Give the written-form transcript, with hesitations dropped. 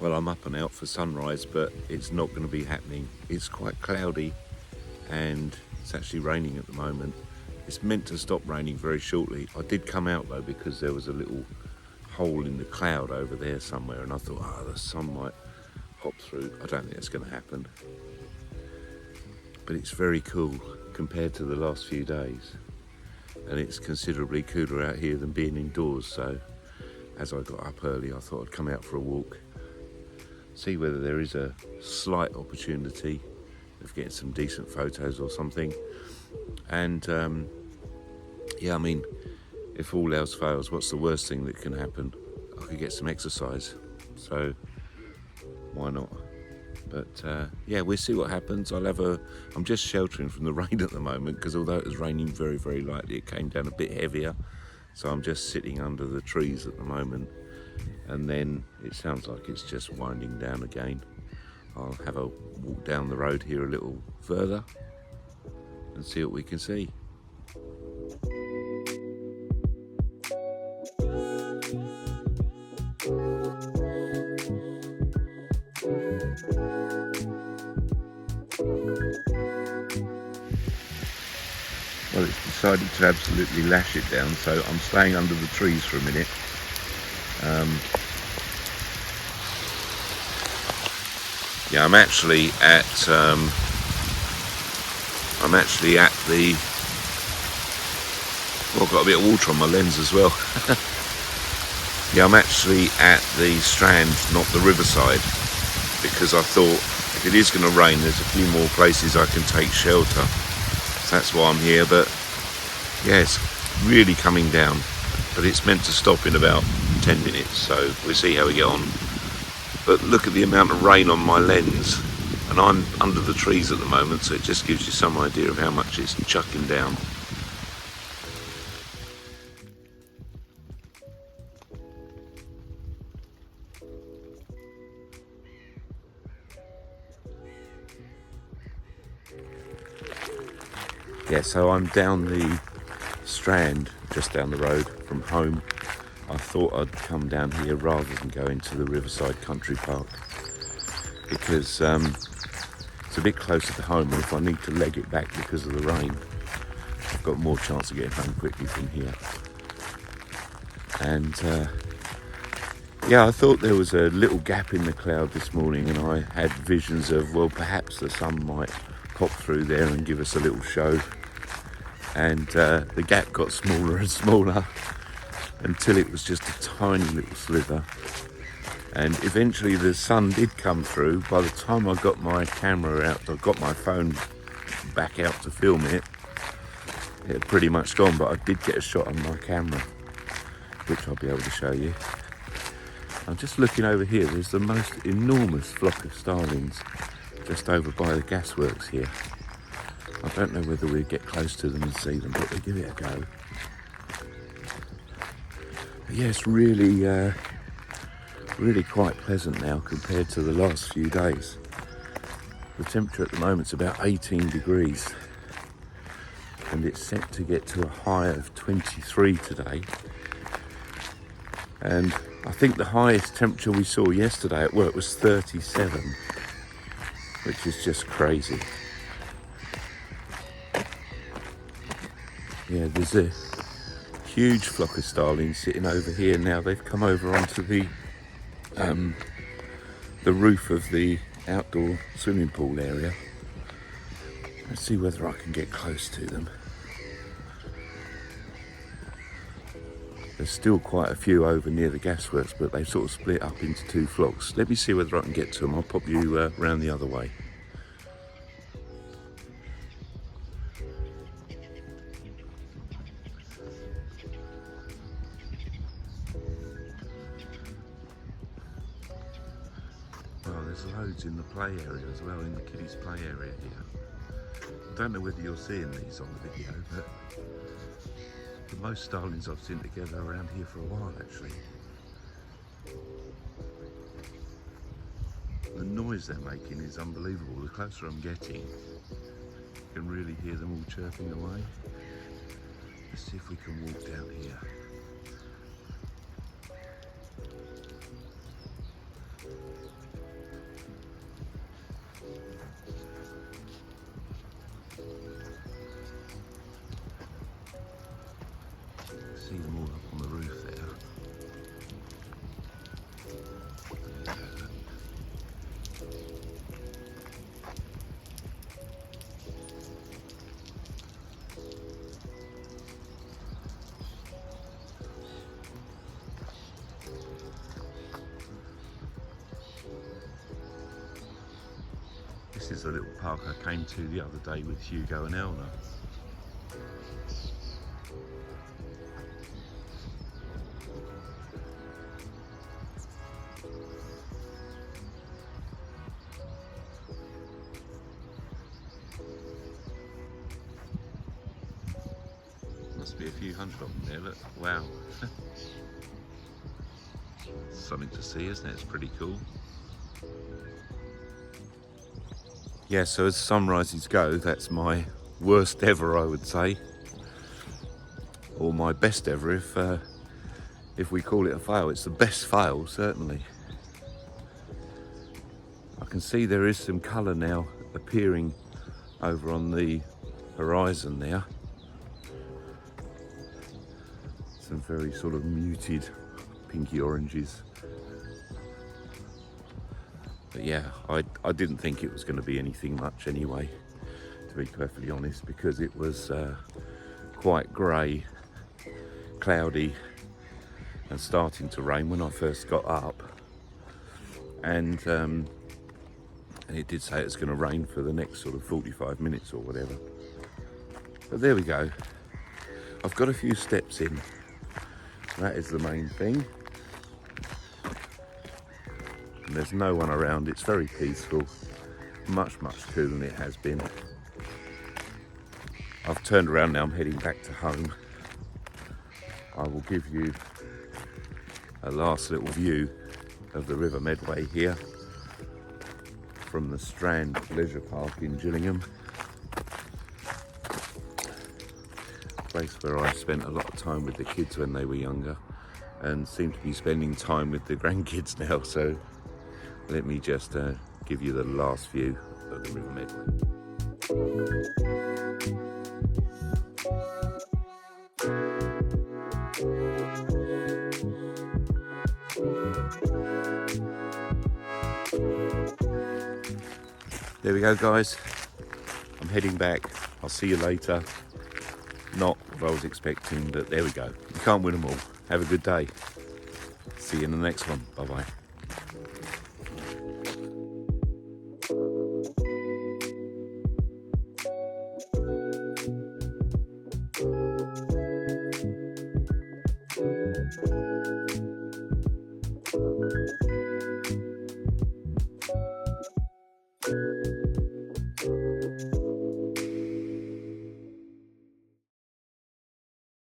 Well, I'm up and out for sunrise, but it's not going to be happening. It's quite cloudy and it's actually raining at the moment. It's meant to stop raining very shortly. I did come out though because there was a little hole in the cloud over there somewhere, and I thought, oh, the sun might pop through. I don't think it's going to happen. But it's very cool compared to the last few days. And it's considerably cooler out here than being indoors, so as I got up early I thought I'd come out for a walk, see whether there is a slight opportunity of getting some decent photos or something. And yeah, I mean, if all else fails, what's the worst thing that can happen? I could get some exercise, so why not? But yeah, we'll see what happens. I'm just sheltering from the rain at the moment, because although it was raining very, very lightly, it came down a bit heavier. So I'm just sitting under the trees at the moment. And then it sounds like it's just winding down again. I'll have a walk down the road here a little further and see what we can see. Well, it's decided to absolutely lash it down, so I'm staying under the trees for a minute. Yeah, I'm actually at the. Well, I've got a bit of water on my lens as well. Yeah, I'm actually at the strand, not the riverside, because I thought if it is going to rain, there's a few more places I can take shelter. So that's why I'm here. But yeah, it's really coming down, but it's meant to stop in about 10 minutes, so we'll see how we get on. But look at the amount of rain on my lens, and I'm under the trees at the moment, so it just gives you some idea of how much it's chucking down. Yeah, so I'm down the strand, just down the road from home. I thought I'd come down here rather than go into the Riverside Country Park, because it's a bit closer to home, and if I need to leg it back because of the rain, I've got more chance of getting home quickly from here. And yeah, I thought there was a little gap in the cloud this morning, and I had visions of, well, perhaps the sun might pop through there and give us a little show. And the gap got smaller and smaller until it was just a tiny little sliver. And eventually the sun did come through. By the time I got my camera out, I got my phone back out to film it, it had pretty much gone, but I did get a shot on my camera, which I'll be able to show you. I'm just looking over here, there's the most enormous flock of starlings just over by the gasworks here. I don't know whether we'd get close to them and see them, but we'll give it a go. But yeah, it's really quite pleasant now compared to the last few days. The temperature at the moment is about 18 degrees, and it's set to get to a high of 23 today. And I think the highest temperature we saw yesterday at work was 37, which is just crazy. Yeah, there's a huge flock of starlings sitting over here now. They've come over onto the roof of the outdoor swimming pool area. Let's see whether I can get close to them. There's still quite a few over near the gasworks, but they've sort of split up into two flocks. Let me see whether I can get to them. I'll pop you round the other way. Well, there's loads in the play area as well, in the kiddies' play area here. I don't know whether you're seeing these on the video, but the most starlings I've seen together around here for a while, actually. The noise they're making is unbelievable. The closer I'm getting, you can really hear them all chirping away. Let's see if we can walk down here. See them all up on the roof there. This is a little park I came to the other day with Hugo and Elna. Must be a few hundred of them there, look, wow. Something to see, isn't it? It's pretty cool. Yeah, so as sunrises go, that's my worst ever, I would say. Or my best ever, if we call it a fail. It's the best fail, certainly. I can see there is some colour now appearing over on the horizon there. Some very sort of muted pinky oranges. But yeah, I didn't think it was going to be anything much anyway, to be perfectly honest, because it was quite grey, cloudy and starting to rain when I first got up, and it did say it's going to rain for the next sort of 45 minutes or whatever. But there we go. I've got a few steps in. That is the main thing. And there's no one around. It's very peaceful. Much cooler than it has been. I've turned around now. I'm heading back to home. I will give you a last little view of the River Medway here from the Strand Leisure Park in Gillingham. Place where I spent a lot of time with the kids when they were younger, and seem to be spending time with the grandkids now. So let me just give you the last view of the River Medway. There we go, guys. I'm heading back. I'll see you later. Not what I was expecting, but there we go. You can't win them all. Have a good day. See you in the next one. Bye-bye.